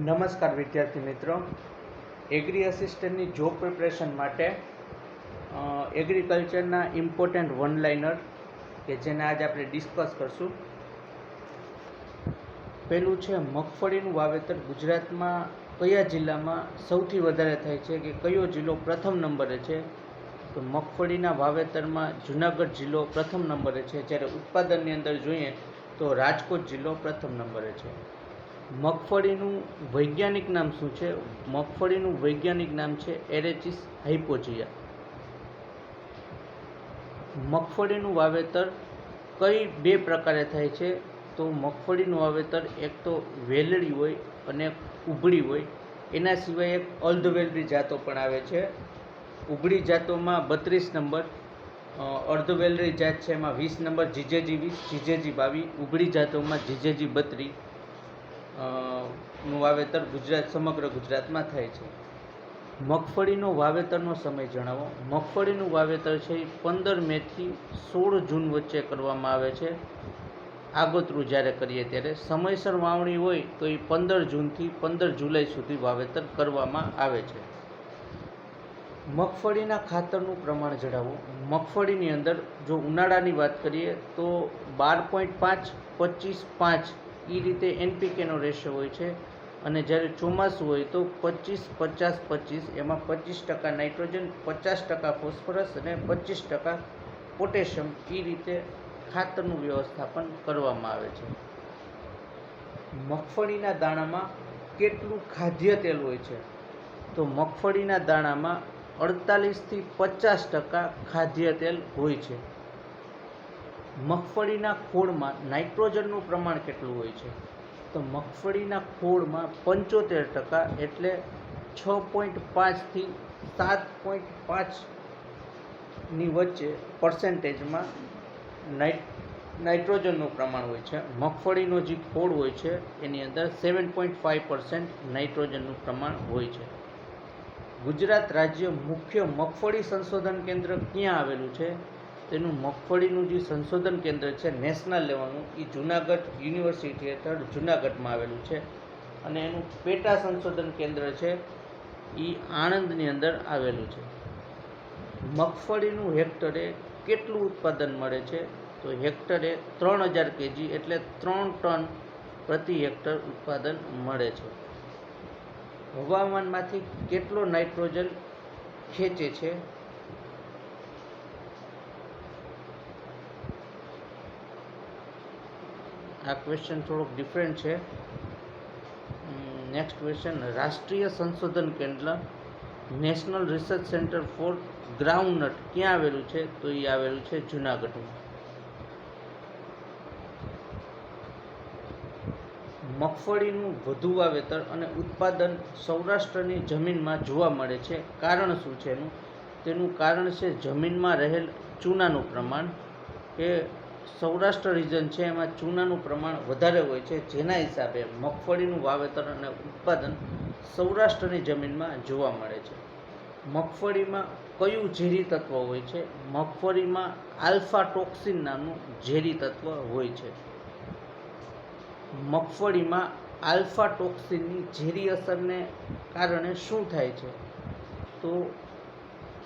નમસ્કાર વિદ્યાર્થી મિત્રો, એગ્રી અસિસ્ટન્ટની જોબ પ્રિપરેશન માટે એગ્રીકલ્ચરના ઇમ્પોર્ટન્ટ વન લાઇનર કે જેને આજે આપણે ડિસ્કસ કરશું. પહેલું છે મગફળીનું વાવેતર ગુજરાતમાં કયા જિલ્લામાં સૌથી વધારે થાય છે કે કયો જિલ્લો પ્રથમ નંબરે છે? તો મગફળીના વાવેતરમાં જુનાગઢ જિલ્લો પ્રથમ નંબરે છે, જ્યારે ઉત્પાદનની અંદર જોઈએ તો રાજકોટ જિલ્લો પ્રથમ નંબરે છે. મગફળીનું વૈજ્ઞાનિક નામ શું છે? મગફળીનું વૈજ્ઞાનિક નામ છે એરેચિસ હાઇપોજિયા. મગફળીનું વાવેતર કઈ બે પ્રકારે થાય છે? તો મગફળીનું વાવેતર એક તો વેલડી હોય અને ઉભળી હોય. એના સિવાય એક અર્ધવેલડી જાતો પણ આવે છે. ઉભળી જાતોમાં 32 નંબર, અર્ધવેલડી જાત છે એમાં 20 નંબર, જીજેજી 20, જીજેજી 22. ઉભળી જાતોમાં જીજેજી 32 નું વાવેતર સમગ્ર ગુજરાતમાં થાય છે. મગફળીનો વાવેતરનો સમય જણાવો. મગફળીનું વાવેતર છે એ 15 મેથી 16 જૂન વચ્ચે કરવામાં આવે છે. આગોતરું જ્યારે કરીએ ત્યારે સમયસર વાવણી હોય તો એ 15 જૂનથી 15 જુલાઈ સુધી વાવેતર કરવામાં આવે છે. મગફળીના ખાતરનું પ્રમાણ જણાવો. મગફળીની અંદર જો ઉનાળાની વાત કરીએ તો 12.5, 25, 5 એ રીતે NPKનો રેશિયો હોય છે, અને જ્યારે ચોમાસું હોય તો 25, 50, 25 એમાં 25% નાઇટ્રોજન, 50% ફોસ્ફરસ અને 25% પોટેશિયમ એ રીતે ખાતરનું વ્યવસ્થાપન કરવામાં આવે છે. મગફળીના દાણામાં કેટલું ખાદ્ય તેલ હોય છે? તો મગફળીના દાણામાં 48 થી 50% ખાદ્ય તેલ હોય છે. મગફળીના ખોળમાં નાઇટ્રોજનનું પ્રમાણ કેટલું હોય છે? તો મગફળીના ખોળમાં 75% એટલે 6.5 થી 7.5 ની વચ્ચે પર્સેન્ટેજમાં નાઇટ્રોજનનું પ્રમાણ હોય છે. મગફળીનો જે ખોળ હોય છે એની અંદર 7.5% નાઇટ્રોજનનું પ્રમાણ હોય છે. ગુજરાત રાજ્ય મુખ્ય મગફળી સંશોધન કેન્દ્ર ક્યાં આવેલું છે? તેનું મગફળીનું જે સંશોધન કેન્દ્ર છે નેશનલ લેવલનું એ જુનાગઢ યુનિવર્સિટી હેઠળ જુનાગઢમાં આવેલું છે, અને એનું પેટા સંશોધન કેન્દ્ર છે એ આણંદની અંદર આવેલું છે. મગફળીનું હેક્ટરે કેટલું ઉત્પાદન મળે છે? તો હેક્ટરે 3000 kg એટલે 3 ટન પ્રતિ હેક્ટર ઉત્પાદન મળે છે. હવામાનમાંથી કેટલો નાઇટ્રોજન ખેંચે છે? આ ક્વેશ્ચન થોડોક ડિફરન્ટ છે. નેક્સ્ટ ક્વેશ્ચન, રાષ્ટ્રીય સંશોધન કેન્દ્ર national research centre for groundnut ક્યાં આવેલું છે? તો એ આવેલું છે જુનાગઢમાં. મગફળીનું વધુ વાવેતર અને ઉત્પાદન સૌરાષ્ટ્રની જમીનમાં જોવા મળે છે, કારણ શું છે એનું? તેનું કારણ છે જમીનમાં રહેલ ચૂનાનું પ્રમાણ, કે સૌરાષ્ટ્ર રિજન છે એમાં ચૂનાનું પ્રમાણ વધારે હોય છે, જેના હિસાબે મગફળીનું વાવેતર અને ઉત્પાદન સૌરાષ્ટ્રની જમીનમાં જોવા મળે છે. મગફળીમાં કયું ઝેરી તત્વ હોય છે? મગફળીમાં આલ્ફા ટોક્સિન નામનું ઝેરી તત્વ હોય છે. મગફળીમાં આલ્ફા ટોક્સિનની ઝેરી અસરને કારણે શું થાય છે? તો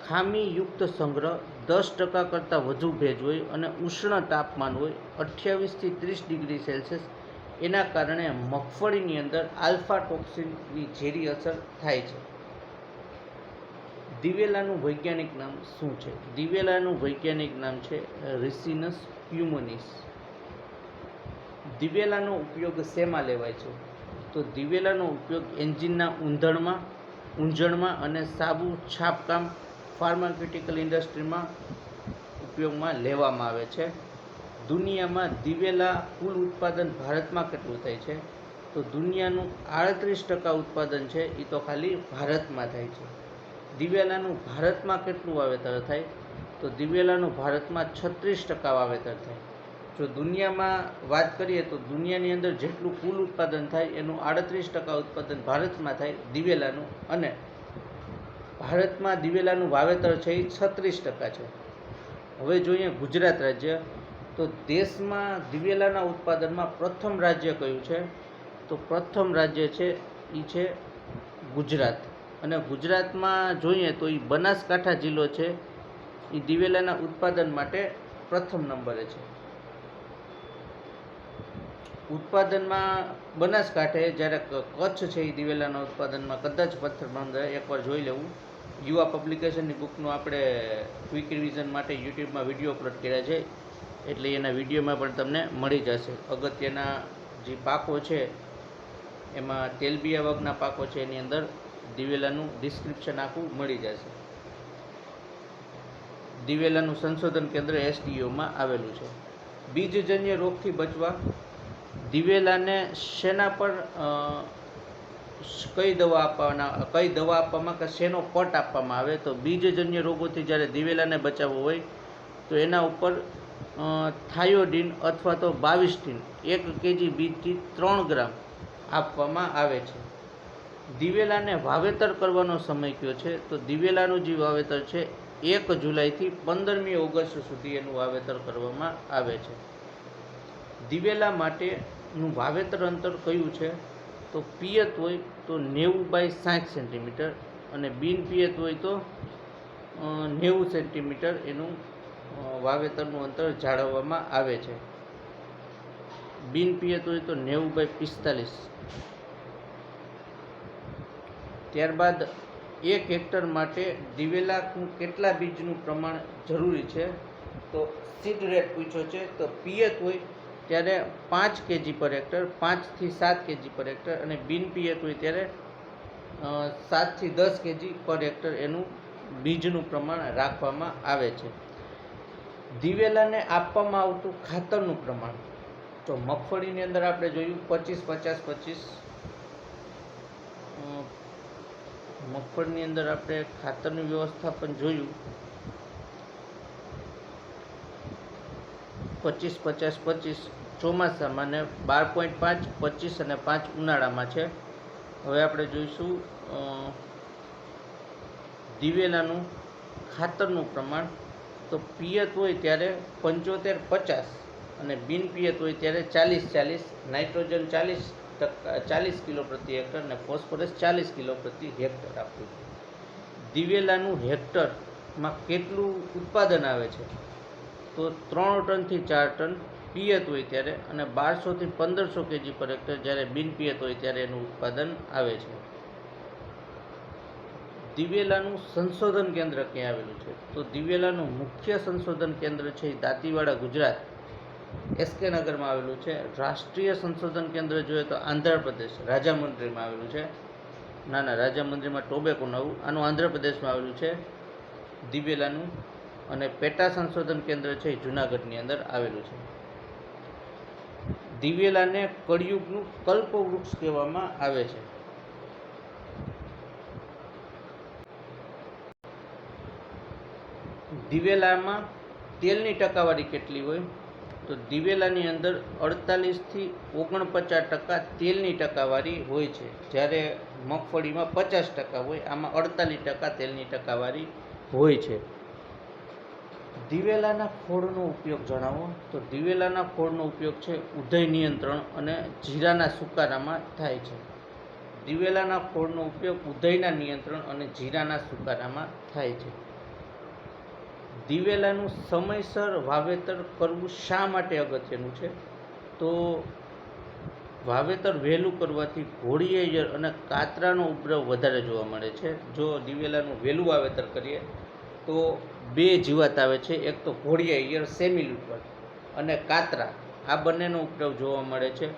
ખામીયુક્ત સંગ્રહ, 10% કરતાં વધુ ભેજ હોય અને ઉષ્ણ તાપમાન હોય 28 થી 30 ડિગ્રી સેલ્સિયસ, એના કારણે મગફળીની અંદર આલ્ફા ટોક્સિનની ઝેરી અસર થાય છે. દિવેલાનું વૈજ્ઞાનિક નામ શું છે? દિવેલાનું વૈજ્ઞાનિક નામ છે રિસિનસ પ્યુમોનિસ. દિવેલાનો ઉપયોગ શેમાં લેવાય છે? તો દિવેલાનો ઉપયોગ એન્જિનના ઊંજણમાં અને સાબુ, છાપકામ, ફાર્માસ્યુટિકલ ઇન્ડસ્ટ્રીમાં ઉપયોગમાં લેવામાં આવે છે. દુનિયામાં દિવેલા કુલ ઉત્પાદન ભારતમાં કેટલું થાય છે? તો દુનિયાનું 38% ઉત્પાદન છે એ તો ખાલી ભારતમાં થાય છે. દિવેલાનું ભારતમાં કેટલું વાવેતર થાય? તો દિવેલાનું ભારતમાં 36% વાવેતર થાય. જો દુનિયામાં વાત કરીએ તો દુનિયાની અંદર જેટલું કુલ ઉત્પાદન થાય એનું 38% ઉત્પાદન ભારતમાં થાય દિવેલાનું, અને ભારતમાં દિવેલાનું વાવેતર છે એ 36% છે. હવે જોઈએ ગુજરાત રાજ્ય, તો દેશમાં દિવેલાના ઉત્પાદનમાં પ્રથમ રાજ્ય કયું છે? તો પ્રથમ રાજ્ય છે એ છે ગુજરાત. અને ગુજરાતમાં જોઈએ તો એ બનાસકાંઠા જિલ્લો છે એ દિવેલાના ઉત્પાદન માટે પ્રથમ નંબરે છે. ઉત્પાદનમાં બનાસકાંઠે, જ્યારે કચ્છ છે એ દિવેલાના ઉત્પાદનમાં કદાચ પથ્થરમાં એકવાર જોઈ લેવું. યુવા પબ્લિકેશનની બુકનું આપણે ક્વિક રિવિઝન માટે યુટ્યુબમાં વિડીયો અપલોડ કર્યા છે, એટલે એના વિડીયોમાં પણ તમને મળી જશે. અગત્યના જે પાકો છે એમાં તેલબિયા વર્ગના પાકો છે, એની અંદર દિવેલાનું ડિસ્ક્રિપ્શન આખું મળી જશે. દિવેલાનું સંશોધન કેન્દ્ર SDOમાં આવેલું છે. બીજજન્ય રોગથી બચવા દિવેલાને શેના પર કઈ દવા આપવામાં કે શેનો પટ આપવામાં આવે? તો બીજજન્ય રોગોથી જ્યારે દિવેલાને બચાવવો હોય તો એના ઉપર થાયોડીન અથવા તો 22 1 kg બીજથી 3 ગ્રામ આપવામાં આવે છે. દિવેલાને વાવેતર કરવાનો સમય કયો છે? તો દિવેલાનું જે વાવેતર છે 1 જુલાઈથી 15મી ઓગસ્ટ સુધી એનું વાવેતર કરવામાં આવે છે. દિવેલા માટેનું વાવેતર અંતર કયું છે? તો પિયત હોય તો 90/60 સેન્ટીમીટર અને બિન પિયત હોય તો 90 સેન્ટીમીટર એનું વાવેતરનું અંતર જાળવવામાં આવે છે. બિન પિયત હોય તો 90/45. ત્યારબાદ 1 હેક્ટર માટે દિવેલાનું કેટલા બીજનું પ્રમાણ જરૂરી છે? તો સીડ રેટ પૂછ્યો છે. તો પિયત હોય ત્યારે 5 kg પર હેક્ટર, 5 થી 7 kg પર હેક્ટર, અને બિન પિયત હોય ત્યારે 7 થી 10 kg પર હેક્ટર એનું બીજનું પ્રમાણ રાખવામાં આવે છે. દિવેલાને આપવામાં આવતું ખાતરનું પ્રમાણ, તો મગફળીની અંદર આપણે જોયું 25-50-25. મગફળીની અંદર આપણે ખાતરની વ્યવસ્થા પણ જોયું 25-50-25 ચોમાસામાં ને 12.5, 25 અને 5 ઉનાળામાં છે. હવે આપણે જોઈશું દિવેલાનું ખાતરનું પ્રમાણ. તો પિયત હોય ત્યારે 75-50 અને બિન પિયત હોય ત્યારે 40-40. નાઇટ્રોજન 40 કિલો પ્રતિ હેક્ટર અને ફોસ્ફરસ 40 કિલો પ્રતિ હેક્ટર આપવું. દિવેલાનું હેક્ટરમાં કેટલું ઉત્પાદન આવે છે? તો 3 ટનથી 4 ટન પિયત હોય ત્યારે, અને 1200 થી 1500 kg પર હેક્ટર જ્યારે બિન પિયત હોય ત્યારે એનું ઉત્પાદન આવે છે. દિવેલાનું સંશોધન કેન્દ્ર ક્યાં આવેલું છે? તો દિવેલાનું મુખ્ય સંશોધન કેન્દ્ર છે દાંતીવાડા, ગુજરાત, SK નગરમાં આવેલું છે. રાષ્ટ્રીય સંશોધન કેન્દ્ર જોઈએ તો આંધ્રપ્રદેશ, રાજામંડ્રીમાં આવેલું છે. રાજામંડ્રીમાં ટોબેકોનું આનું આંધ્રપ્રદેશમાં આવેલું છે દિવેલાનું. અને પેટા સંશોધન કેન્દ્ર છે જૂનાગઢની અંદર આવેલું છે. દિવેલાને કળિયુગનું કલ્પવૃક્ષ કહેવામાં આવે છે. દિવેલામાં તેલની ટકાવારી કેટલી હોય? તો દિવેલાની અંદર 48 થી 49% તેલની ટકાવારી હોય છે, જ્યારે મગફળીમાં 50% હોય. આમાં 48% તેલની ટકાવારી હોય છે. દિવેલાના ખોળનો ઉપયોગ જણાવો. તો દિવેલાના ખોળનો ઉપયોગ છે ઉધઈ નિયંત્રણ અને જીરાના સુકારામાં થાય છે. દિવેલાના ખોળનો ઉપયોગ ઉધઈના નિયંત્રણ અને જીરાના સુકારામાં થાય છે. દિવેલાનું સમયસર વાવેતર કરવું શા માટે અગત્યનું છે? તો વાવેતર વહેલું કરવાથી ઘોડિયા અને કાતરાનો ઉપદ્રવ વધારે જોવા મળે છે. જો દિવેલાનું વહેલું વાવેતર કરીએ તો 2 જીવાત આવે છે, એક તો ઘોડિયા ઈયળ સેમિલ્યુટર અને કાતરા, આ બંનેનો ઉપદ્રવ જોવા મળે છે.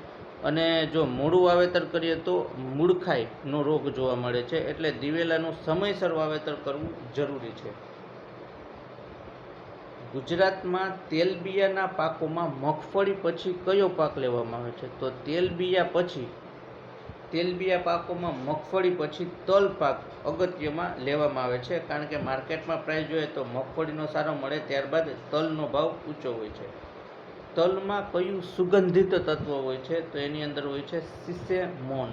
અને જો મોડું વાવેતર કરીએ તો મૂળખાઈનો રોગ જોવા મળે છે. એટલે દિવેલાનું સમયસર વાવેતર કરવું જરૂરી છે. ગુજરાતમાં તેલબિયાના પાકોમાં મગફળી પછી કયો પાક લેવામાં આવે છે? તો તેલબિયા પાકોમાં મગફળી પછી તલ પાક અગત્યમાં લેવામાં આવે છે, કારણ કે માર્કેટમાં પ્રાઇસ જોઈએ તો મગફળીનો સારો મળે, ત્યારબાદ તલનો ભાવ ઊંચો હોય છે. તલમાં કયું સુગંધિત તત્વ હોય છે? તો એની અંદર હોય છે સિસેમોન.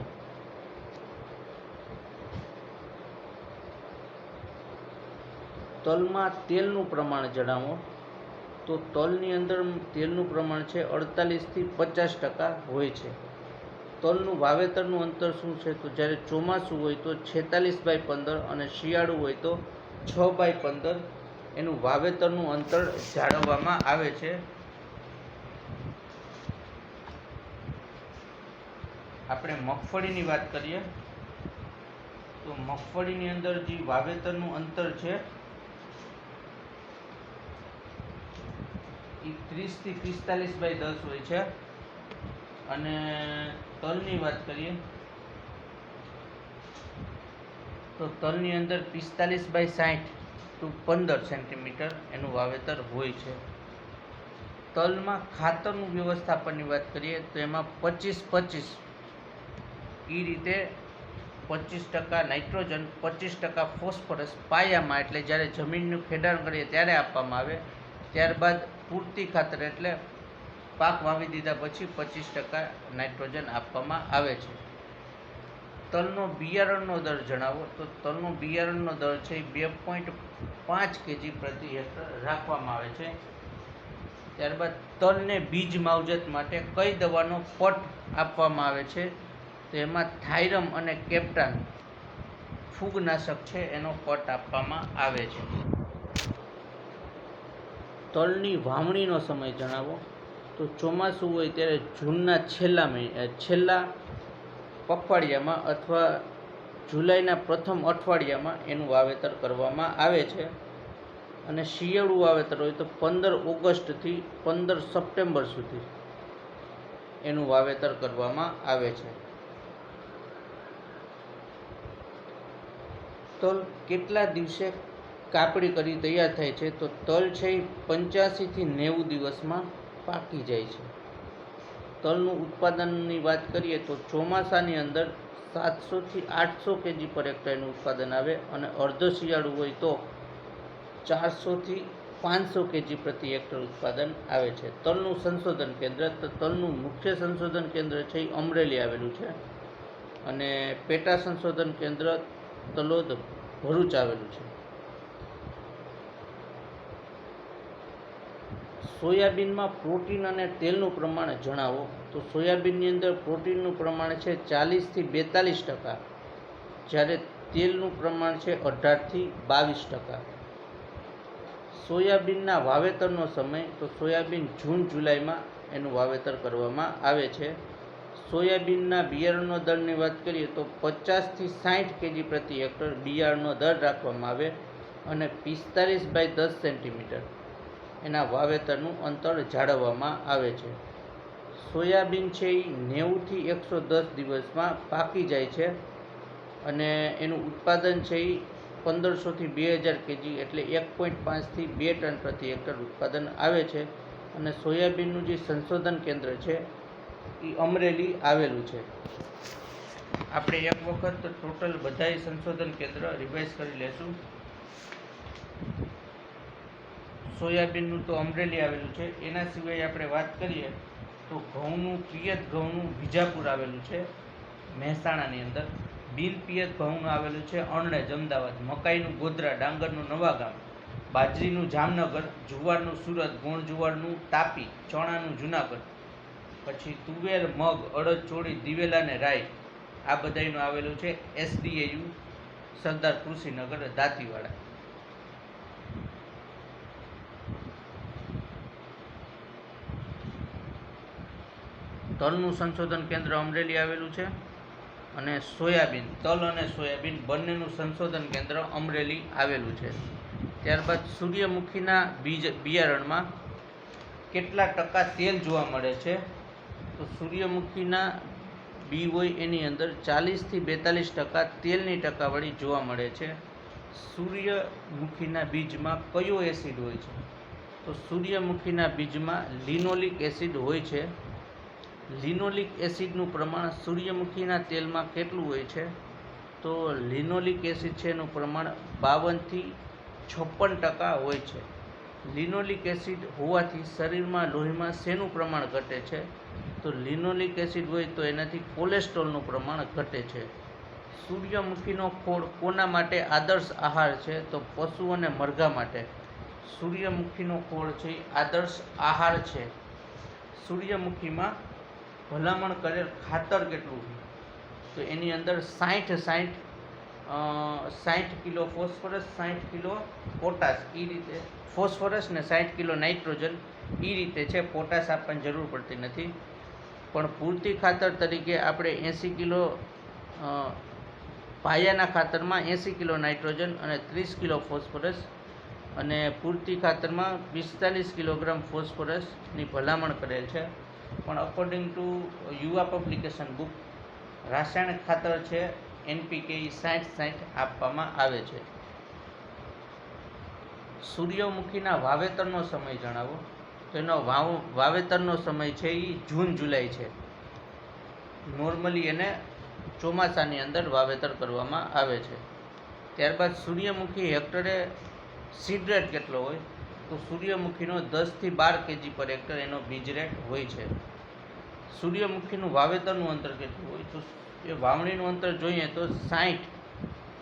તલમાં તેલનું પ્રમાણ જણાવો. તો તલની અંદર તેલનું પ્રમાણ છે 48 થી 50% હોય છે. તલનું વાવેતરનું અંતર શું છે? તો જ્યારે ચોમાસું હોય તો 46/15 અને શિયાળુ હોય તો 6/15 એનું વાવેતરનું અંતર જાળવવામાં આવે છે. આપણે મગફળીની વાત કરીએ તો મગફળીની અંદર જે વાવેતરનું અંતર છે એ 30 થી 45/10 હોય છે. અને તલની વાત કરીએ તો તલની અંદર 45/60 to 15 સેન્ટીમીટર એનું વાવેતર હોય છે. તલમાં ખાતરનું વ્યવસ્થાપનની વાત કરીએ તો એમાં 25-25 એ રીતે 25% નાઇટ્રોજન, 25% ફોસ્ફરસ પાયામાં, એટલે જ્યારે જમીનનું ખેડાણ કરીએ ત્યારે આપવામાં આવે. ત્યારબાદ પૂરતી ખાતર એટલે પાક વાવી દીધા પછી 25% નાઇટ્રોજન આપવામાં આવે છે. તલનો બિયારણનો દર જણાવો. તો તલનો બિયારણનો દર છે 2.5 kg પ્રતિ હેક્ટર રાખવામાં આવે છે. ત્યારબાદ તલને બીજ માવજત માટે કઈ દવાનો પટ આપવામાં આવે છે? તો એમાં થાઇરમ અને કેપ્ટાન ફૂગનાશક છે એનો પટ આપવામાં આવે છે. તલની વાવણીનો સમય જણાવો. તો ચોમાસું હોય ત્યારે જૂનના છેલ્લા પખવાડિયામાં અથવા જુલાઈના પ્રથમ અઠવાડિયામાં એનું વાવેતર કરવામાં આવે છે. અને શિયાળુ વાવેતર હોય તો 15 ઓગસ્ટથી 15 સપ્ટેમ્બર સુધી એનું વાવેતર કરવામાં આવે છે. તલ કેટલા દિવસે કાપણી કરી તૈયાર થાય છે? તો તલ છે 85 થી 90 દિવસમાં પાકી જાય છે. તલનું ઉત્પાદનની વાત કરીએ તો ચોમાસાની અંદર 700 થી 800 kg પર હેક્ટરનું ઉત્પાદન આવે અને અર્ધ શિયાળુ હોય તો 400 થી 500 kg પ્રતિ હેક્ટર ઉત્પાદન આવે છે. તલનું સંશોધન કેન્દ્ર. તો તલનું મુખ્ય સંશોધન કેન્દ્ર છે એ અમરેલી આવેલું છે અને પેટા સંશોધન કેન્દ્ર તલોદ ભરૂચ આવેલું છે. સોયાબીનમાં પ્રોટીન અને તેલનું પ્રમાણ જણાવો. તો સોયાબીનની અંદર પ્રોટીનનું પ્રમાણ છે 40 થી 42%, જ્યારે તેલનું પ્રમાણ છે 18 થી 22%. સોયાબીનના વાવેતરનો સમય. તો સોયાબીન જૂન જુલાઈમાં એનું વાવેતર કરવામાં આવે છે. સોયાબીનના બિયારણનો દરની વાત કરીએ તો 50 થી 60 kg પ્રતિ હેક્ટર બિયારણનો દર રાખવામાં આવે અને 45/10 સેન્ટીમીટર એના વાવેતરનું અંતર જાળવવામાં આવે છે. સોયાબીન છે એ 90 થી 110 દિવસમાં પાકી જાય છે અને એનું ઉત્પાદન છે એ 1500 થી 2000 kg એટલે 1.5 થી 2 ટન પ્રતિ હેક્ટર ઉત્પાદન આવે છે. અને સોયાબીનનું જે સંશોધન કેન્દ્ર છે એ અમરેલી આવેલું છે. આપણે એક વખત ટોટલ બધાય સંશોધન કેન્દ્ર રિવાઇઝ કરી લેશું. સોયાબીનનું તો અમરેલી આવેલું છે. એના સિવાય આપણે વાત કરીએ તો પિયત ઘઉંનું વિજાપુર આવેલું છે મહેસાણાની અંદર. બિન પિયત ઘઉંનું આવેલું છે અણણેજ અમદાવાદ. મકાઈનું ગોધરા, ડાંગરનું નવાગામ, બાજરીનું જામનગર, જુવારનું સુરત, ગોણ જુવારનું તાપી, ચણાનું જુનાગઢ, પછી તુવેર, મગ, અડદ, ચોળી, દિવેલા અને રાઈ આ બધાયનું આવેલું છે SDAU સરદાર કૃષિનગર દાંતીવાડા. તલનું સંશોધન કેન્દ્ર અમરેલી આવેલું છે અને તલ અને સોયાબીન બંનેનું સંશોધન કેન્દ્ર અમરેલી આવેલું છે. ત્યારબાદ સૂર્યમુખીના બિયારણમાં કેટલા ટકા તેલ જોવા મળે છે? તો સૂર્યમુખીના બી હોય એની અંદર 40 થી 42% તેલની ટકાવારી જોવા મળે છે. સૂર્યમુખીના બીજમાં કયો એસિડ હોય છે? તો સૂર્યમુખીના બીજમાં લિનોલિક એસિડ હોય છે. લિનોલિક એસિડનું પ્રમાણ સૂર્યમુખીના તેલમાં કેટલું હોય છે? તો લિનોલિક એસિડ છે એનું પ્રમાણ 52 થી 56% હોય છે. લિનોલિક એસિડ હોવાથી શરીરમાં લોહીમાં શેનું પ્રમાણ ઘટે છે? તો લિનોલિક એસિડ હોય તો એનાથી કોલેસ્ટ્રોલનું પ્રમાણ ઘટે છે. સૂર્યમુખીનો ખોળ કોના માટે આદર્શ આહાર છે? તો પશુ અને મરઘા માટે સૂર્યમુખીનો ખોળ છે આદર્શ આહાર છે. સૂર્યમુખીમાં ભલામણ કરેલ ખાતર કેટલું છે, તો એની અંદર 60 કિલો ફોસ્ફરસ, 60 કિલો પોટાશ, એ રીતે ફોસ્ફરસ ને 60 કિલો નાઇટ્રોજન, એ રીતે છે. પોટાશ આપવાની જરૂર પડતી નથી. પણ પૂરતી ખાતર તરીકે આપણે 80 કિલો પાયાના ખાતરમાં 80 કિલો નાઇટ્રોજન અને 30 કિલો ફોસ્ફરસ, અને પૂરતી ખાતરમાં 45 કિલોગ્રામ ફોસ્ફરસની ભલામણ કરેલ છે. પણ અકોર્ડિંગ ટુ યુવા પબ્લિકેશન બુક રાસાયણિક ખાતર છે NPK 60-60 આપવામાં આવે છે. સૂર્યમુખીના વાવેતરનો સમય જણાવો. તો એનો વાવેતરનો સમય છે એ જૂન જુલાઈ છે. નોર્મલી એને ચોમાસાની અંદર વાવેતર કરવામાં આવે છે. ત્યારબાદ સૂર્યમુખી હેક્ટરે સીડ રેટ કેટલો હોય, તો સૂર્યમુખીનો 10 થી 12 kg પર હેક્ટર એનો બીજ રેટ હોય છે. સૂર્યમુખીનું વાવેતરનું અંતર કેટલું હોય, તો એ વાવણીનું અંતર જોઈએ તો 60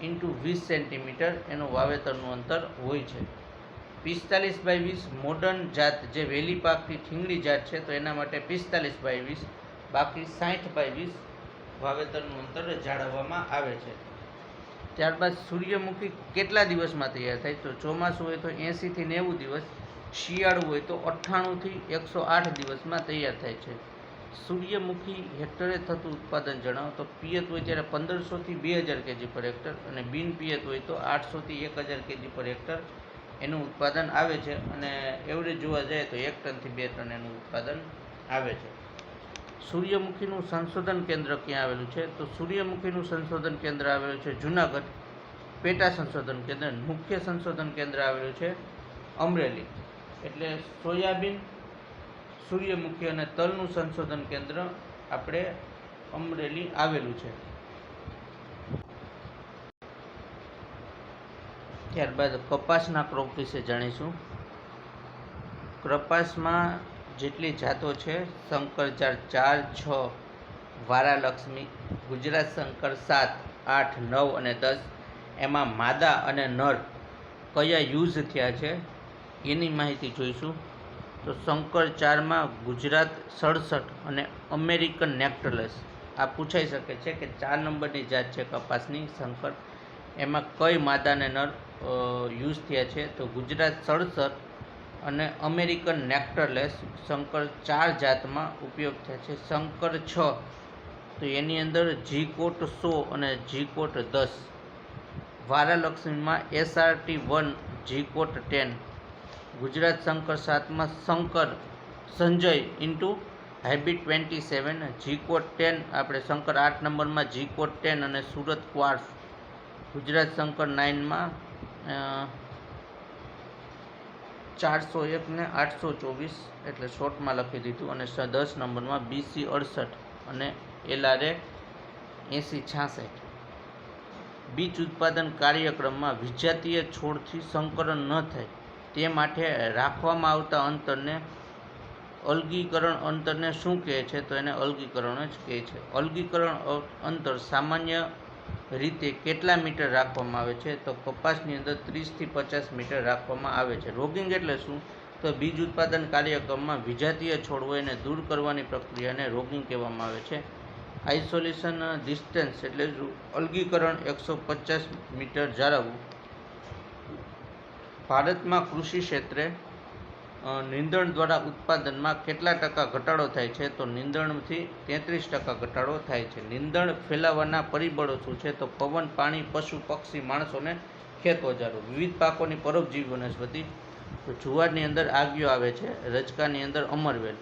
× 20 સેન્ટીમીટર એનું વાવેતરનું અંતર હોય છે. 45/20 મોડર્ન જાત જે વેલી પાકની ઠીંગણી જાત છે, તો એના માટે 45/20, બાકી 60/20 વાવેતરનું અંતર જાળવવામાં આવે છે. ત્યારબાદ સૂર્યમુખી કેટલા દિવસમાં તૈયાર થાય, તો ચોમાસું હોય તો 80 થી 90 દિવસ, શિયાળું હોય તો 98 થી 108 દિવસમાં તૈયાર થાય છે. સૂર્યમુખી હેક્ટરે થતું ઉત્પાદન જણાવો. તો પિયત હોય ત્યારે 1500 થી 2000 kg પર હેક્ટર, અને બિન પિયત હોય તો 800 થી 1000 kg પર હેક્ટર એનું ઉત્પાદન આવે છે. અને એવરેજ જોવા જાય તો 1 ટનથી 2 ટન એનું ઉત્પાદન આવે છે. સૂર્યમુખીનું સંશોધન કેન્દ્ર ક્યાં આવેલું છે, તો સૂર્યમુખીનું સંશોધન કેન્દ્ર આવેલું છે જુનાગઢ, પેટા સંશોધન કેન્દ્ર. મુખ્ય સંશોધન કેન્દ્ર આવેલું છે અમરેલી. એટલે સોયાબીન, સૂર્યમુખી અને તલનું સંશોધન કેન્દ્ર આપણે અમરેલી આવેલું છે. ત્યારબાદ કપાસના ક્રોપ વિશે જાણીશું. કપાસમાં જેટલી જાતો છે, શંકરજાર 4, 6, વારાલક્ષ્મી, ગુજરાત શંકર 7, 8, 9 અને 10, એમાં માદા અને નર કયા યુઝ થયા છે એની માહિતી જોઈશું. તો શંકર 4માં ગુજરાત 67 અને અમેરિકન નેક્ટરલેસ, આ પૂછાઈ શકે છે કે 4 નંબરની જાત છે કપાસની શંકર, એમાં કઈ માદાને નર યુઝ થયા છે, તો ગુજરાત 67 અને અમેરિકન નેક્ટરલેસ શંકર 4 જાતમાં ઉપયોગ થયા છે. શંકર 6 તો એની અંદર જીકોટ 100 અને જીકોટ 10, વારાલક્ષ્મીમાં SRT 1, જીકોટ 10, ગુજરાત શંકર 7માં શંકર સંજય ઇન્ટુ હાઇબ્રિડ 27, જીકોટ 10, આપણે શંકર 8 નંબરમાં જીકોટ 10 અને સુરત ક્વાર્ફ, ગુજરાત શંકર 9માં 401 ને 824, એટલે શોર્ટમાં લખી દીધું, અને 10 નંબરમાં BC 68 અને LRA 8066. બીજ ઉત્પાદન કાર્યક્રમમાં વિજાતીય છોડથી સંકરણ ન થાય તે માટે રાખવામાં આવતા અંતરને અલગીકરણ અંતરને શું કહે છે, તો એને અલગીકરણ જ કહે છે. અલગીકરણ અંતર સામાન્ય રીતે કેટલા મીટર રાખવામાં આવે છે, તો કપાસની અંદર 30 થી 50 મીટર રાખવામાં આવે છે. રોગિંગ એટલે શું, તો બીજ ઉત્પાદન કાર્યક્રમમાં વિજાતીય છોડ હોય એને દૂર કરવાની પ્રક્રિયાને રોગિંગ કહેવામાં આવે છે. આઇસોલેશન ડિસ્ટન્સ એટલે અલગીકરણ 150 મીટર જાળવવું. ભારતમાં કૃષિ ક્ષેત્રે નીંદણ દ્વારા ઉત્પાદનમાં કેટલા ટકા ઘટાડો થાય છે, તો નીંદણથી 33% ઘટાડો થાય છે. નીંદણ ફેલાવવાના પરિબળો શું છે, તો પવન, પાણી, પશુ, પક્ષી, માણસોને ખેત ઓજારો. વિવિધ પાકોની પરોપજીવી વનસ્પતિ, તો જુવારની અંદર આગિયો આવે છે, રજકાની અંદર અમરવેલ,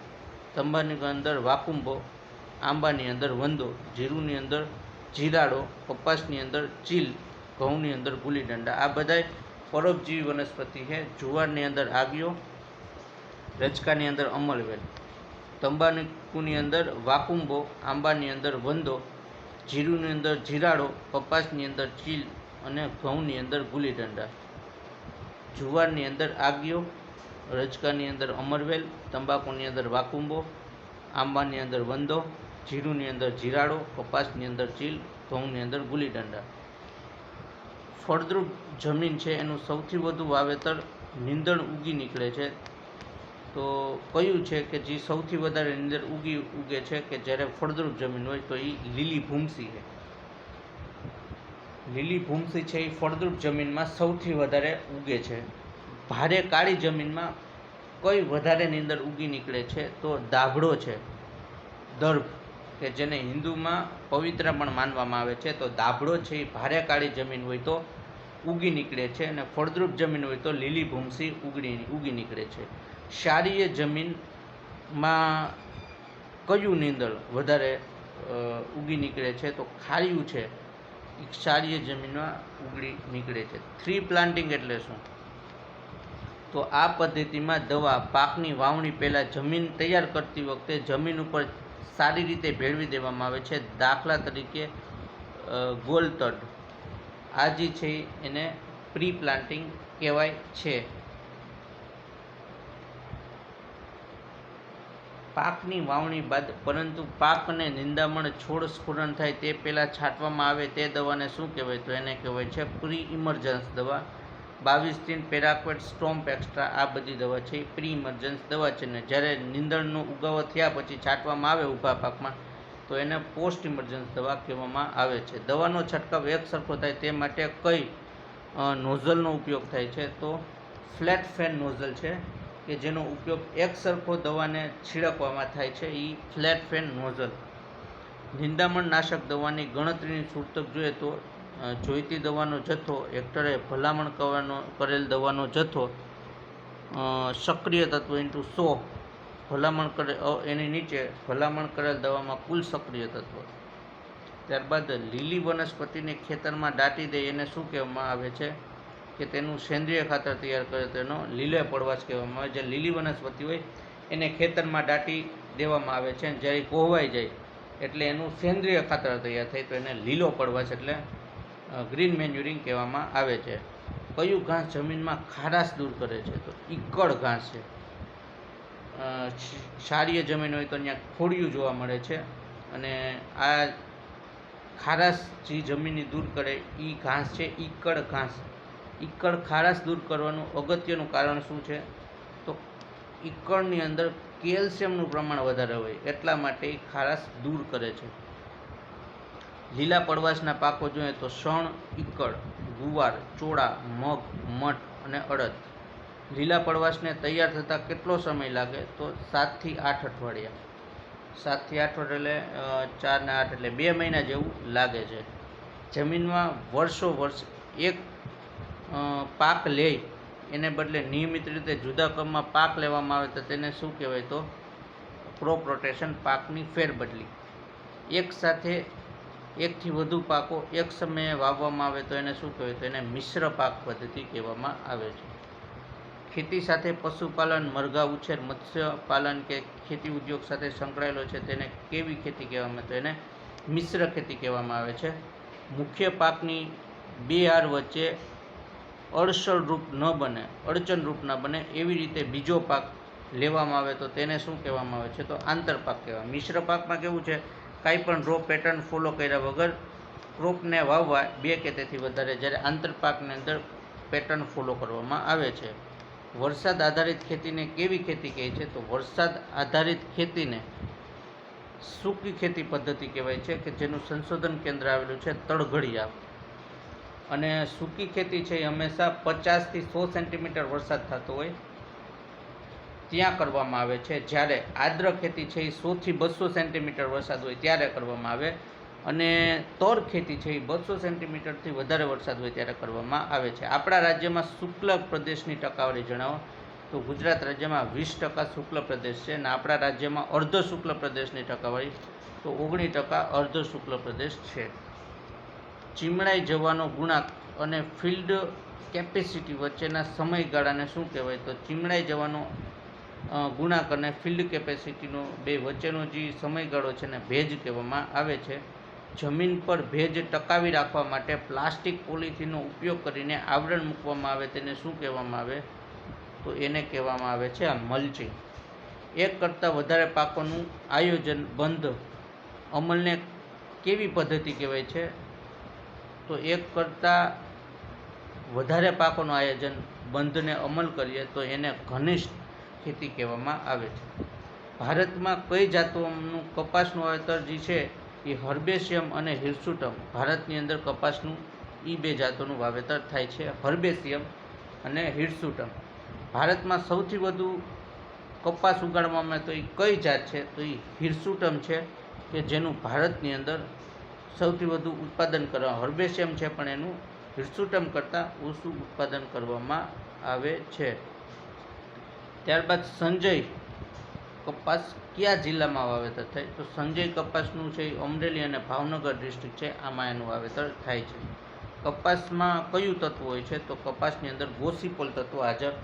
તંબાની અંદર વાકુંબો, આંબાની અંદર વંદો, જીરુની અંદર જીરાડો, કપાસની અંદર ચીલ, ઘઉંની અંદર ગુલીડંડા. આ બધા પરોપજીવી વનસ્પતિ છે. જુવારની અંદર આગિયો, રજકાની અંદર અમરવેલ, તંબાકુની અંદર વાકુંબો, આંબાની અંદર વંદો, જીરુની અંદર જીરાડો, કપાસની અંદર ચીલ અને ઘઉંની અંદર ગુલીડંડા. જુવારની અંદર આગિયો, રજકાની અંદર અમરવેલ, તંબાકુની અંદર વાકુંબો, આંબાની અંદર વંદો, જીરુની અંદર જીરાડો, કપાસની અંદર ચીલ, ઘઉંની અંદર ગુલીડંડા. ફળદ્રુપ જમીન છે એનું સૌથી વધુ વાવેતર નીંદણ ઉગી નીકળે છે, તો કયું છે કે જે સૌથી વધારે નીંદર ઉગે છે કે જ્યારે ફળદ્રુપ જમીન હોય તો એ લીલી ભૂમસી છે. લીલી ભૂમસી છે એ ફળદ્રુપ જમીનમાં સૌથી વધારે ઉગે છે. ભારે કાળી જમીનમાં કઈ વધારે નીંદર ઉગી નીકળે છે તો દાભડો છે, દર્ભ કે જેને હિન્દુમાં પવિત્ર પણ માનવામાં આવે છે. તો દાભડો છે એ ભારે કાળી જમીન હોય તો ઉગી નીકળે છે અને ફળદ્રુપ જમીન હોય તો લીલી ભૂમસી ઉગી નીકળે છે. ક્ષારીય જમીનમાં કયું નીંદર વધારે ઉગી નીકળે છે તો ખારિયું છે એ ક્ષારીય જમીનમાં ઉગી નીકળે છે. ટ્રી પ્લાન્ટિંગ એટલે શું? તો આ પદ્ધતિમાં દવા પાકની વાવણી પહેલાં જમીન તૈયાર કરતી વખતે જમીન ઉપર સારી રીતે ભેળવી દેવામાં આવે છે. દાખલા તરીકે ગોલતડ. આ જે છે એને પ્રી પ્લાન્ટિંગ કહેવાય છે. પાકની વાવણી બાદ પરંતુ પાક અને નિંદામણ છોડ સ્ફુરણ થાય તે પહેલાં છાંટવામાં આવે તે દવાને શું કહેવાય? તો એને કહેવાય છે પ્રી ઇમર્જન્સ દવા. 22-3 પેરાક્વેટ, સ્ટોમ્પ એક્સ્ટ્રા આ બધી દવા છે એ પ્રી ઇમર્જન્સ દવા છે ને જ્યારે નીંદણનો ઉગાવો થયા પછી છાંટવામાં આવે ઊભા પાકમાં તો એને પોસ્ટ ઇમર્જન્સ દવા કહેવામાં આવે છે. દવાનો છંટકાવ એક સરખો થાય તે માટે કઈ નોઝલનો ઉપયોગ થાય છે? તો ફ્લેટ ફેન નોઝલ છે કે જેનો ઉપયોગ એક સરખો દવાને છીડકવામાં થાય છે એ ફ્લેટ ફેન નોઝલ. નિંદામણ નાશક દવાની ગણતરીની સૂચક જોઈએ તો જોઈતી દવાનો જથ્થો હેક્ટરે ભલામણ કરેલ દવાનો જથ્થો સક્રિય તત્વો × 100 ભલામણ કરે એની નીચે ભલામણ કરેલ દવામાં કુલ સક્રિય તત્વો. ત્યારબાદ લીલી વનસ્પતિને ખેતરમાં દાટી દે એને શું કહેવામાં આવે છે કે તેનું સેન્દ્રિય ખાતર તૈયાર કરે તેનો લીલો પડવાશ કહેવામાં આવે. જે લીલી વનસ્પતિ હોય એને ખેતરમાં દાટી દેવામાં આવે છે અને જ્યારે કોહવાઈ જાય એટલે એનું સેન્દ્રિય ખાતર તૈયાર થાય તો એને લીલો પડવાશ એટલે ગ્રીન મેન્યુરિંગ કહેવામાં આવે છે. કયું ઘાસ જમીનમાં ખારાશ દૂર કરે છે? તો ઈકળ ઘાસ છે. ક્ષારીય જમીન હોય તો ત્યાં ખોડિયું જોવા મળે છે અને આ ખારાશ જે જમીનની દૂર કરે એ ઘાસ છે ઈકળ ઘાસ. ઈકળ ખારાશ દૂર કરવાનું અગત્યનું કારણ શું છે? તો ઈકળની અંદર કેલ્શિયમનું પ્રમાણ વધારે હોય એટલા માટે એ ખારાશ દૂર કરે છે. લીલા પડવાશના પાકો જોઈએ તો શણ, ઈકળ, ગુવાર, ચોળા, મગ, મઠ અને અડદ. લીલા પડવાશને તૈયાર થતાં કેટલો સમય લાગે? તો 7 થી 8 અઠવાડિયા. 7 થી 8 એટલે 4 ને 8 એટલે 2 મહિના જેવું લાગે છે. જમીનમાં વર્ષો વર્ષ એક પાક લે એને બદલે નિયમિત રીતે જુદા ક્રમમાં પાક લેવામાં આવે તો તેને શું કહેવાય? તો ક્રોપ રોટેશન, પાકની ફેરબદલી. એક સાથે એકથી વધુ પાકો એક સમયે વાવવામાં આવે તો એને શું કહેવાય? તો એને મિશ્ર પાક પદ્ધતિ કહેવામાં આવે છે. ખેતી સાથે પશુપાલન, મરઘા ઉછેર, મત્સ્ય પાલન કે ખેતી ઉદ્યોગ સાથે સંકળાયેલો છે તેને કેવી ખેતી કહેવામાં આવે? તો એને મિશ્ર ખેતી કહેવામાં આવે છે. મુખ્ય પાકની બે હાર વચ્ચે અડચણરૂપ ન બને એવી રીતે બીજો પાક લેવામાં આવે તો તેને શું કહેવામાં આવે છે? તો આંતરપાક કહેવાય. મિશ્ર પાકમાં કેવું છે? કાંઈ પણ રો પેટર્ન ફોલો કર્યા વગર ક્રોપને વાવવા 2 કે તેથી વધારે, જ્યારે આંતરપાકની અંદર પેટર્ન ફોલો કરવામાં આવે છે. વરસાદ આધારિત ખેતીને કેવી ખેતી કહે છે? તો વરસાદ આધારિત ખેતીને સૂકી ખેતી પદ્ધતિ કહેવાય છે કે જેનું સંશોધન કેન્દ્ર આવેલું છે તળઘડિયા. અને સૂકી ખેતી છે એ હંમેશા 50 થી 100 સેન્ટીમીટર વરસાદ થતો હોય ત્યાં કરવામાં આવે છે, જ્યારે આર્દ્ર ખેતી છે એ 100 થી 200 સેન્ટીમીટર વરસાદ હોય ત્યારે કરવામાં આવે અને તર ખેતી છે એ 200 સેન્ટીમીટરથી વધારે વરસાદ હોય ત્યારે કરવામાં આવે છે. આપણા રાજ્યમાં શુક્લ પ્રદેશની ટકાવારી જણાવો. તો ગુજરાત રાજ્યમાં 20% શુક્લ પ્રદેશ છે અને આપણા રાજ્યમાં અર્ધ શુક્લ પ્રદેશની ટકાવારી તો 19% અર્ધ શુક્લ પ્રદેશ છે. ચીમડાઈ જવાનો ગુણાંક અને ફિલ્ડ કેપેસિટી વચ્ચેના સમયગાળાને શું કહેવાય? તો ચીમડાઈ જવાનો ગુણાંક અને ફિલ્ડ કેપેસિટીનો બે વચ્ચેનો જે સમયગાળો છે ને ભેજ કહેવામાં આવે છે. જમીન પર ભેજ ટકાવી રાખવા માટે પ્લાસ્ટિક પોલિથીનનો ઉપયોગ કરીને આવરણ મૂકવામાં આવે તેને શું કહેવામાં આવે? તો એને કહેવામાં આવે છે મલ્ચિંગ. એક કરતાં વધારે પાકોનું આયોજન બંધ અમલને કેવી પદ્ધતિ કહેવાય છે? તો એક કરતાં વધારે પાકોનું આયોજન બંધને અમલ કરીએ તો એને ઘનિષ્ઠ ખેતી કહેવામાં આવે છે. ભારતમાં કઈ જાતોનું કપાસનું વાવેતર જે છે એ હર્બેશિયમ અને હિર્સુટમ, ભારતની અંદર કપાસનું એ બે જાતોનું વાવેતર થાય છે, હર્બેશિયમ અને હિર્સુટમ. ભારતમાં સૌથી વધુ કપાસ ઉગાડવામાં તો એ કઈ જાત છે તો એ હિર્સુટમ છે, કે જેનું ભારતની અંદર સૌથી વધુ ઉત્પાદન કરવા, હર્બેશિયમ છે પણ એનું હિર્સુટમ કરતાં ઓછું ઉત્પાદન કરવામાં આવે છે. ત્યારબાદ સંજય કપાસ કયા જિલ્લામાં વાવેતર થાય તો સંજય કપાસનું છે અમરેલી અને ભાવનગર ડિસ્ટ્રિક્ટ છે, આમાં એનું વાવેતર થાય છે. કપાસમાં કયું તત્વ હોય છે તો કપાસની અંદર ગોસીપોલ તત્વ હાજર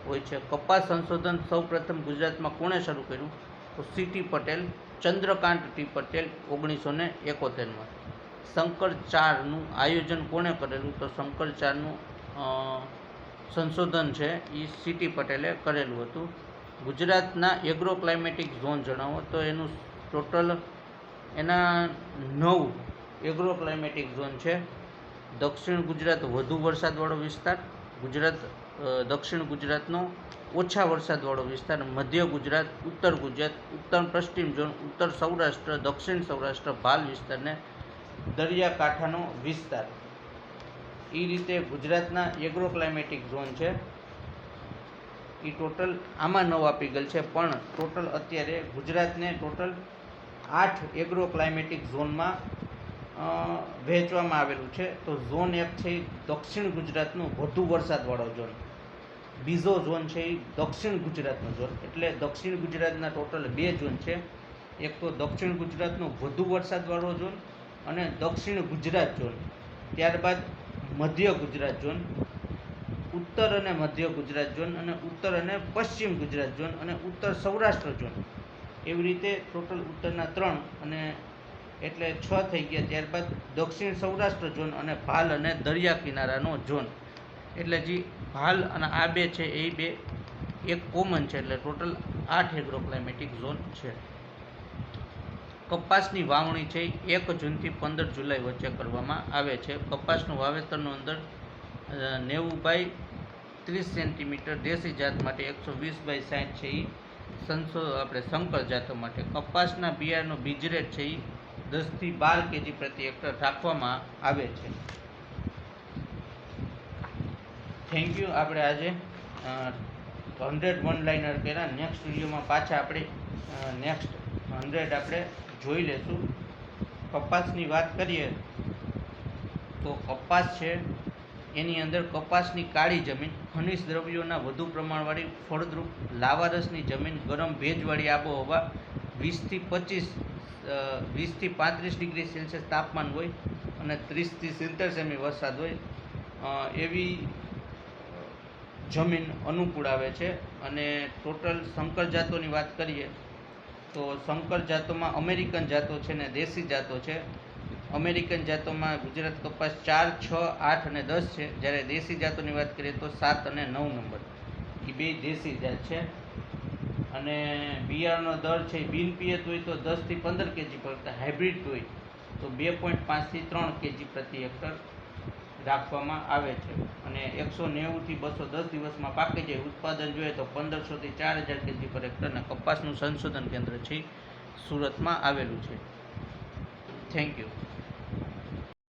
હોય છે. કપાસ સંશોધન સૌપ્રથમ ગુજરાતમાં કોણે શરૂ કર્યું તો સીટી પટેલ, ચંદ્રકાંત ટી પટેલ 1971માં. શંકર 4નું આયોજન કોણે કરેલું તો શંકર 4નું સંશોધન છે એ સીટી પટેલે કરેલું હતું. ગુજરાતના એગ્રો ક્લાઇમેટિક ઝોન જણાવો તો એનું ટોટલ એના 9 એગ્રો ક્લાઇમેટિક ઝોન છે. દક્ષિણ ગુજરાત વધુ વરસાદવાળો વિસ્તાર, દક્ષિણ ગુજરાતનો ઓછા વરસાદવાળો વિસ્તાર, મધ્ય ગુજરાત, ઉત્તર પશ્ચિમ ઝોન, ઉત્તર સૌરાષ્ટ્ર, દક્ષિણ સૌરાષ્ટ્ર, ભાલ વિસ્તાર ને દરિયાકાંઠાનો વિસ્તાર. એ રીતે ગુજરાતના એગ્રો ક્લાઇમેટિક ઝોન છે એ ટોટલ આમાં 9 આપી ગયેલ છે, પણ ટોટલ અત્યારે ગુજરાતને ટોટલ 8 એગ્રો ક્લાઇમેટિક ઝોનમાં વહેંચવામાં આવેલું છે. તો ઝોન 1 છે એ દક્ષિણ ગુજરાતનો વધુ વરસાદવાળો ઝોન, બીજો ઝોન છે એ દક્ષિણ ગુજરાતનો ઝોન. એટલે દક્ષિણ ગુજરાતના ટોટલ 2 ઝોન છે, એક તો દક્ષિણ ગુજરાતનો વધુ વરસાદવાળો ઝોન અને દક્ષિણ ગુજરાત ઝોન. ત્યારબાદ મધ્ય ગુજરાત ઝોન, ઉત્તર અને મધ્ય ગુજરાત ઝોન, અને ઉત્તર અને પશ્ચિમ ગુજરાત ઝોન, અને ઉત્તર સૌરાષ્ટ્ર ઝોન. એવી રીતે ટોટલ ઉત્તરના 3 અને એટલે 6 થઈ ગયા. ત્યારબાદ દક્ષિણ સૌરાષ્ટ્ર ઝોન અને ભાલ અને દરિયા કિનારાનો ઝોન. એટલે જે ભાલ અને આ બે છે એ બે એક કોમન છે, એટલે ટોટલ 8 એગ્રો ક્લાઇમેટિક ઝોન છે. કપાસની વાવણી છે 1 જૂનથી 15 જુલાઈ વચ્ચે કરવામાં આવે છે. કપાસનું વાવેતરનું અંદર 90 બાય 30 સેન્ટીમીટર દેશી જાત માટે, 120 બાય 60 છે એ આપણે સંકર જાતો માટે. કપાસના બિયારણનો બીજ રેટ છે એ 10 થી 12 kg પ્રતિ હેક્ટર રાખવામાં આવે છે. Thank you. આપણે આજે 100 વન લાઇનર કર્યા. નેક્સ્ટ વિડીયોમાં પાછા આપણે નેક્સ્ટ 100 આપણે જોઈ લેશું. કપાસની વાત કરીએ તો કપાસ છે એની અંદર કપાસની કાળી જમીન, ખનિજ દ્રવ્યોના વધુ પ્રમાણવાળી ફળદ્રુપ લાવારસની જમીન, ગરમ ભેજવાળી આબોહવા, 20 થી 35 ડિગ્રી સેલ્સિયસ તાપમાન હોય અને 30 થી 70 સેમી વરસાદ હોય એવી જમીન અનુકૂળ આવે છે. અને ટોટલ સંકર જાતોની વાત કરીએ તો સંકર જાતોમાં અમેરિકન જાતો છે ને દેશી જાતો છે. અમેરિકન જાતોમાં ગુજરાત કપાસ 4, 6, 8 અને 10 છે, જ્યારે દેશી જાતોની વાત કરીએ તો 7 અને 9 નંબર એ બે દેશી જાત છે. અને બિયારણનો દર છે બિન પિયત હોય તો 10 થી 15 kg પર હેક્ટર, હાઇબ્રિડ હોય તો 2.5 થી 3 kg પ્રતિ હેક્ટર રાખવામાં આવે છે. અને 190 થી 210 દિવસમાં પાકી જાય. ઉત્પાદન જોઈએ તો 1500 થી 4000 kg પર હેક્ટર. અને કપાસનું સંશોધન કેન્દ્ર છે સુરતમાં આવેલું છે. Thank you.